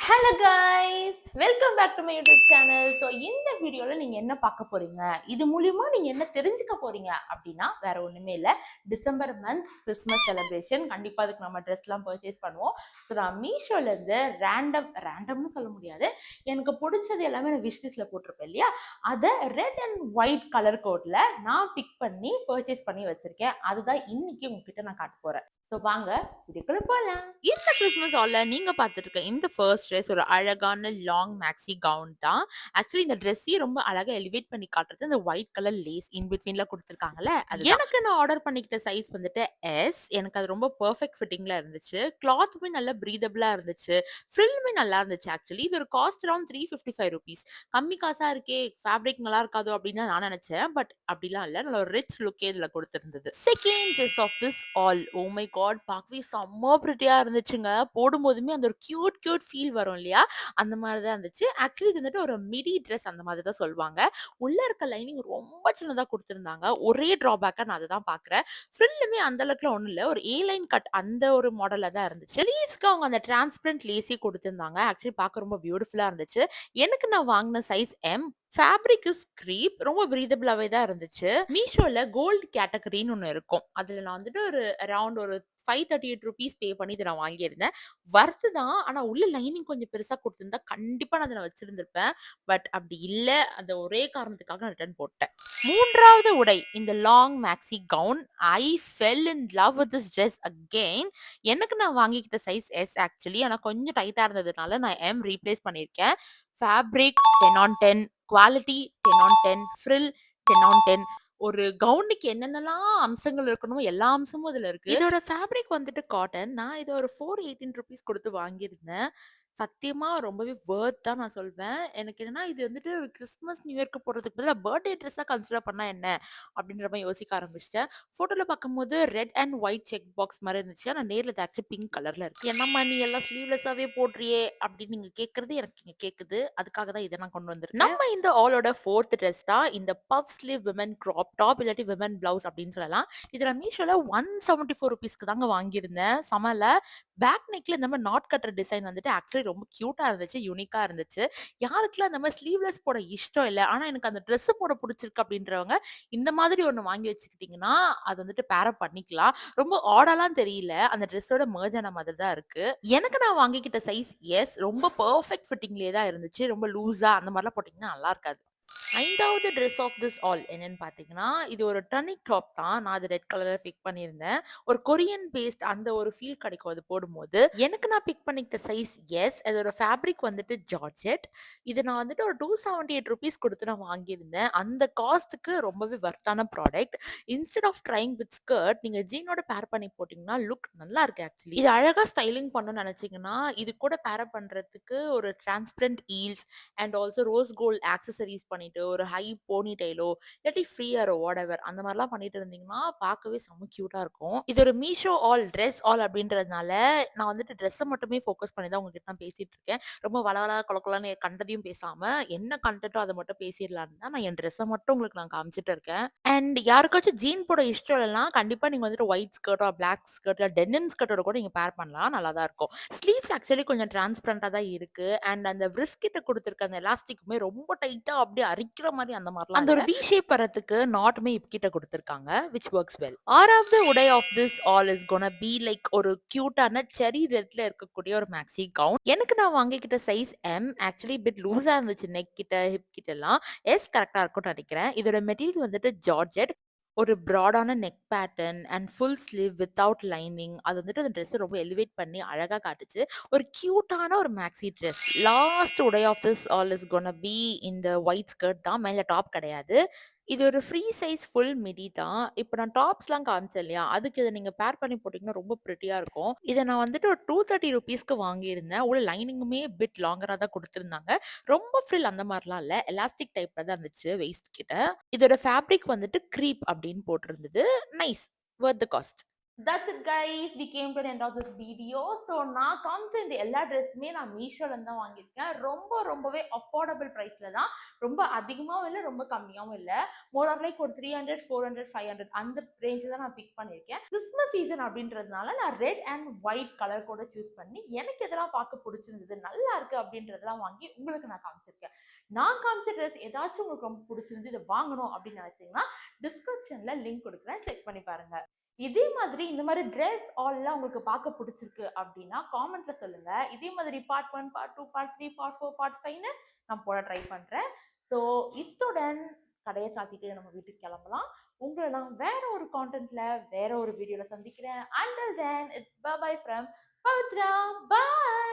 Hello guys, welcome back to my YouTube channel. So இந்த வீடியோவில் நீங்கள் என்ன பார்க்க போறீங்க, இது மூலியமா நீங்கள் என்ன தெரிஞ்சுக்க போறீங்க அப்படின்னா வேற ஒன்றுமே இல்லை. December month Christmas celebration. கண்டிப்பாக அதுக்கு நம்ம ட்ரெஸ்லாம் பர்ச்சேஸ் பண்ணுவோம். ஸோ நான் மீஷோலேருந்து ரேண்டம்னு சொல்ல முடியாது, எனக்கு பிடிச்சது எல்லாமே நான் விஷ்லிஸ்ட்டில் போட்டிருப்பேன் இல்லையா, அதை ரெட் அண்ட் ஒயிட் கலர் கோடில் நான் பிக் பண்ணி பர்ச்சேஸ் பண்ணி வச்சுருக்கேன். அதுதான் இன்னைக்கு உங்ககிட்ட நான் காட்ட போகிறேன். ஸோ வாங்க இதுக்குள்ள போகலாம். இந்த கிறிஸ்மஸ் ஹால்ல நீங்க பார்த்துட்டு இருக்க இந்த ஃபர்ஸ்ட் ட்ரெஸ் ஒரு அழகான லாங் மேக்ஸி கவுன் தான். ஆக்சுவலி இந்த ட்ரெஸ்ஸையே ரொம்ப அழகா எலிவேட் பண்ணி காட்டுறது இந்த ஒயிட் கலர் லேஸ் இன் பிட்வீன்ல குடுத்துருக்காங்கல்ல. எனக்கு நான் ஆர்டர் பண்ணிக்கிட்ட சைஸ் வந்துட்டு எஸ். எனக்கு அது ரொம்ப பெர்ஃபெக்ட் ஃபிட்டிங்ல இருந்துச்சு. கிளாத்துமே நல்ல பிரீதபிளா இருந்துச்சு. ஃப்ரில்லுமே நல்லா இருந்துச்சு. ஆக்சுவலி இது ஒரு காஸ்ட் அரவுண்ட் ₹355. கம்மி காசா இருக்கே, ஃபேப்ரிக் நல்லா இருக்காதோ அப்படின்னு தான் நான் நினைச்சேன். பட் அப்படிலாம் இல்ல. நல்ல ஒரு ரிச் லுக்கே இதுல குடுத்திருந்தது. Second dress of this all, oh my God, பார்க்கவே செம்ம பிரிட்டியா இருந்துச்சுங்க. போடும்போதுமே அந்த ஒரு கியூட் ஃபீல் வரும் இல்லையா? அந்த மாதிரி தான் இருந்துச்சு. ஆக்சுவலி இது வந்துட்டு ஒரு மிடி ட்ரெஸ் அந்த மாதிரி தான் சொல்லுவாங்க. உள்ள இருக்க லைனிங் ரொம்ப சின்னதா குடுத்திருந்தாங்க. ஒரே ட்ராபேக்கா நான் அததான் பார்க்குறேன். ஃப்ரில்லுமே அந்த அளவுக்குலாம் ஒண்ணும் இல்ல. ஒரு ஏ லைன் கட் அந்த ஒரு மாடல்ல தான் இருந்துச்சு. ஸ்லீவ்ஸ்க்கு அவங்க அந்த டிரான்ஸ்பரண்ட் லேஸே குடுத்திருந்தாங்க. ஆக்சுவலி பார்க்க ரொம்ப பியூட்டிஃபுல்லா இருந்துச்சு. எனக்கு நான் வாங்குன size M. Fabric is creep. ரொம்ப பிரீதபிளாவே தான் இருந்துச்சு. மீஷோல கோல்ட் கேட்டகரின்னு ஒண்ணு இருக்கும். அதுல நான் வந்துட்டு ஒரு அரவுண்ட் ஒரு ₹538 பே பண்ணி இத நான் வாங்கியிருந்தேன். வொர்த் தான். ஆனா உள்ள லைனிங் கொஞ்சம் பெருசா குடுத்திருந்தா கண்டிப்பா நான் அத வச்சிருந்திருப்பேன். பட் அப்படி இல்ல. அந்த ஒரே காரணத்துக்காக நான் ரிட்டர்ன் போட்டேன். 3வது உடை இந்த long maxi gown. I fell in love with this dress again. எனக்கு நான் வாங்கிக்கிட்ட சைஸ் எஸ் ஆக்சுவலி. ஆனா கொஞ்சம் டைட்டா இருந்ததுனால நான் எம் ரீப்ளேஸ் பண்ணியிருக்கேன். Fabric 10 on 10, quality 10 on 10, frill 10 on 10. ஒரு கவுனுக்கு என்னென்னலாம் அம்சங்கள் இருக்கணுமோ எல்லா அம்சமும் இதுல இருக்கு. இதோட ஃபேப்ரிக் வந்துட்டு காட்டன். நான் இத ஒரு ₹418 குடுத்து வாங்கியிருந்தேன். சத்தியமா ரொம்பவே வொர்த் தான் நான் சொல்வேன். எனக்கு என்னன்னா இது வந்துட்டு ஒரு கிறிஸ்மஸ், நியூ இயர்க்கு போடுறதுக்கு பதிலா பர்த்டே ட்ரெஸ்ஸா கன்சிடர் பண்ணா என்ன? அப்படின்ற மாரி யோசிக்க ஆரம்பிச்சுட்டேன். ஃபோட்டோல பார்க்கும்போது red and white check box மாரி இருந்துச்சு. ஆனா நேர்ல இது ஆக்சுவலி பிங்க் கலர்ல இருக்கு. "என்னம்மா நீ எல்லாம் ஸ்லீவ்லெஸ்ஸாவே போடுறியே?" அப்படின்னு நீங்க கேட்கறது எனக்கு இங்க கேட்குது. அதுக்காக தான் இத நான் கொண்டு வந்திருக்கேன். நம்ம இந்த ஆலோட 4த் ட்ரெஸ் தான் இந்த puff sleeve women crop top இல்லாட்டி விமென் பிளவுஸ் அப்படின்னு சொல்லலாம். இத நான் மீஷோல ₹174க்கு தாங்க வாங்கியிருந்தேன். செமல. பேக் நெக்ல இந்த மாரி நாட் கட்டுற டிசைன் வந்துட்டு ஆக்சுவலி ரொம்ப கியூட்டா இருந்துச்சு. யூனிக்கா இருந்துச்சு. யாருக்கெல்லாம் இந்த மாரி ஸ்லீவ்லெஸ் போட இஷ்டம் இல்ல, ஆனா எனக்கு அந்த ட்ரெஸ் போட புடிச்சிருக்கு அப்படின்றவங்க இந்த மாதிரி ஒண்ணு வாங்கி வச்சுக்கிட்டீங்கன்னா, அது வந்துட்டு பேர் அப் பண்ணிக்கலாம். ரொம்ப ஆடாலாம் தெரியல. அந்த ட்ரெஸ்ஸோட மெர்ஜ் ஆன மாதிரி தான் இருக்கு. எனக்கு நான் வாங்கிக்கிட்ட சைஸ் எஸ். ரொம்ப பெர்ஃபெக்ட் ஃபிட்டிங்லயே தான் இருந்துச்சு. ரொம்ப லூஸா அந்த மாரிலாம் போட்டீங்கன்னா நல்லா இருக்காது. 5வது ட்ரெஸ் ஆஃப் திஸ் ஆல் என்னன்னு பார்த்தீங்கன்னா, இது ஒரு டர்னிக் டாப் தான். நான் அது ரெட் கலர்ல பிக் பண்ணியிருந்தேன். ஒரு கொரியன் பேஸ்ட் அந்த ஒரு ஃபீல் கிடைக்கும் அது போடும்போது. எனக்கு நான் பிக் பண்ணிக்கிட்ட சைஸ் எஸ். அதோட ஃபேப்ரிக் வந்துட்டு ஜார்ஜெட். இது நான் வந்துட்டு ஒரு ₹278 குடுத்து நான் வாங்கியிருந்தேன். அந்த காஸ்ட்டுக்கு ரொம்பவே வொர்த்தான product. Instead of trying with skirt நீங்க ஜீனோட பேர் பண்ணி போட்டீங்கன்னா, லுக் நல்லா இருக்கு ஆக்சுவலி. இது அழகா ஸ்டைலிங் பண்ணணும்னு நெனச்சீங்கன்னா, இது கூட பேர் அப் பண்றதுக்கு ஒரு transparent heels and also rose gold accessories பண்ணிட்டு, ஒரு ஹை போனி டெயிலோ, இல்லாட்டி ஃப்ரீ ஹேரோ வாட்டெவர் அந்த மாரிலாம் பண்ணிட்டு இருந்தீங்கன்னா, பார்க்கவே செம்ம கியூட்டா இருக்கும். இது ஒரு மீஷோ ஆல், ட்ரெஸ் ஆல் அப்படின்றதுனால, நான் வந்துட்டு ட்ரெஸ்ஸ மட்டுமே ஃபோக்கஸ் பண்ணி தான் உங்ககிட்ட நான் பேசிட்டு இருக்கேன். ரொம்ப வளவள கொழகொழன்னு கண்டதையும் பேசாம, என்ன கன்டென்ட்டோ அத மட்டும் பேசிர்லான்னு தான் நான் என் ட்ரெஸ்ஸ மட்டும் உங்களுக்கு நான் காமிச்சுட்டு இருக்கேன். அண்ட் யாருக்காச்சும் ஜீன் போட இஷ்டம் இல்லன்னா, கண்டிப்பா நீங்க வந்துட்டு white skirt or black skirt இல்ல டெனிம் ஸ்கர்ட்டோட கூட நீங்க பேர் பண்ணலாம். நல்லா தான் இருக்கும். ஸ்லீவ்ஸ் ஆக்சுவலி கொஞ்சம் டிரான்ஸ்பரண்டா தான் இருக்கு. அண்ட் அந்த விரிஸ்ட் கிட்ட குடுத்திருக்க அந்த எலாஸ்டிக்குமே ரொம்ப டைட்டா அப்படியே அரிக்கிற மாரி அந்த மாரிலாம் அந்த ஒரு வி ஷேப் வரதுக்கு நாட்டுமே ஹிப் கிட்ட குடுத்திருக்காங்க. Which works well. 6வது உடை of this all is gonna be like ஒரு கியூட்டான செர்ரி ரெட்ல இருக்கக்கூடிய ஒரு மேக்ஸி கவுன். எனக்கு நான் வாங்கிக்கிட்ட சைஸ் எம். ஆக்சுவலி பிட் லூஸா இருந்துச்சு நெக் கிட்ட, ஹிப் கிட்டலாம். எஸ் கரெக்ட்டா இருக்கும்னு நெனைக்கிறேன். இதோட மெட்டீரியல் வந்துட்டு ஜார்ஜெட். ஒரு ப்ராடான neck pattern and full sleeve without lining. அது வந்துட்டு அந்த ட்ரெஸ்ஸ ரொம்ப எலிவேட் பண்ணி அழகா காட்டுச்சு. ஒரு கியூட்டான ஒரு மேக்ஸி ட்ரெஸ். லாஸ்ட் உடை of this all is gonna be இந்த ஒயிட் ஸ்கர்ட் தான். மேல டாப் கிடையாது. இது ஒரு ஃப்ரீ சைஸ் ஃபுல் மிடி தான். இப்ப நான் டாப்ஸ்லாம் காமிச்சேன் இல்லையா? அதுக்கு இத நீங்க பேர் பண்ணி போட்டீங்கன்னா ரொம்ப பிரிட்டியா இருக்கும். இத நான் வந்துட்டு ஒரு ₹230க்கு வாங்கியிருந்தேன். உள்ள லைனிங்குமே பிட் லாங்கரா தான் குடுத்திருந்தாங்க. ரொம்ப ஃப்ரில் அந்த மாரிலாம் இல்ல. எலாஸ்டிக் டைப்ல தான் இருந்துச்சு வெயிஸ்ட் கிட்ட. இதோட ஃபேப்ரிக் வந்துட்டு க்ரீப் அப்படின்னு போட்டிருந்தது. Nice. Worth the cost. That's it guys, we came to the end of this video. So நான் காமிச்ச இந்த எல்லா ட்ரெஸ்ஸுமே நான் மீஷோல இருந்து தான் வாங்கியிருக்கேன். ரொம்பவே அஃபோர்டபுள் ப்ரைஸ்ல தான். ரொம்ப அதிகமாகவும் இல்லை, ரொம்ப கம்மியாகவும் இல்லை. மோர் ஆர் லைக் ஒரு 300, 400, 500 அந்த ரேஞ்சில் தான் நான் பிக் பண்ணியிருக்கேன். கிறிஸ்மஸ் சீசன் அப்படின்றதுனால நான் ரெட் அண்ட் ஒயிட் கலர் கூட சூஸ் பண்ணி எனக்கு எதெல்லாம் பார்க்க பிடிச்சிருந்தது, நல்லா இருக்கு அப்படின்றதெல்லாம் வாங்கி உங்களுக்கு நான் காமிச்சிருக்கேன். நான் காமிச்ச ட்ரெஸ் ஏதாச்சும் உங்களுக்கு ரொம்ப பிடிச்சிருந்து இதை வாங்கணும் அப்படின்னு நினைச்சீங்கன்னா டிஸ்கிரிப்ஷன்ல லிங்க் கொடுக்குறேன், செக் பண்ணி பாருங்க. இதே மாதிரி இந்த மாதிரி ட்ரெஸ் ஆல்லாம் உங்களுக்கு பார்க்க பிடிச்சிருக்கு அப்படின்னா காமெண்ட்ல சொல்லுங்க. இதே மாதிரி part 1, part 2, part 3, part 4, part 5ன்னு நான் போட ட்ரை பண்றேன். ஸோ இத்துடன் கடையை சாத்திட்டு நம்ம வீட்டுக்கு கிளம்பலாம். உங்களை நான் வேற ஒரு கான்டென்ட்ல வேற ஒரு வீடியோல சந்திக்கிறேன். Until then, it's bye bye from Pavitra. Bye.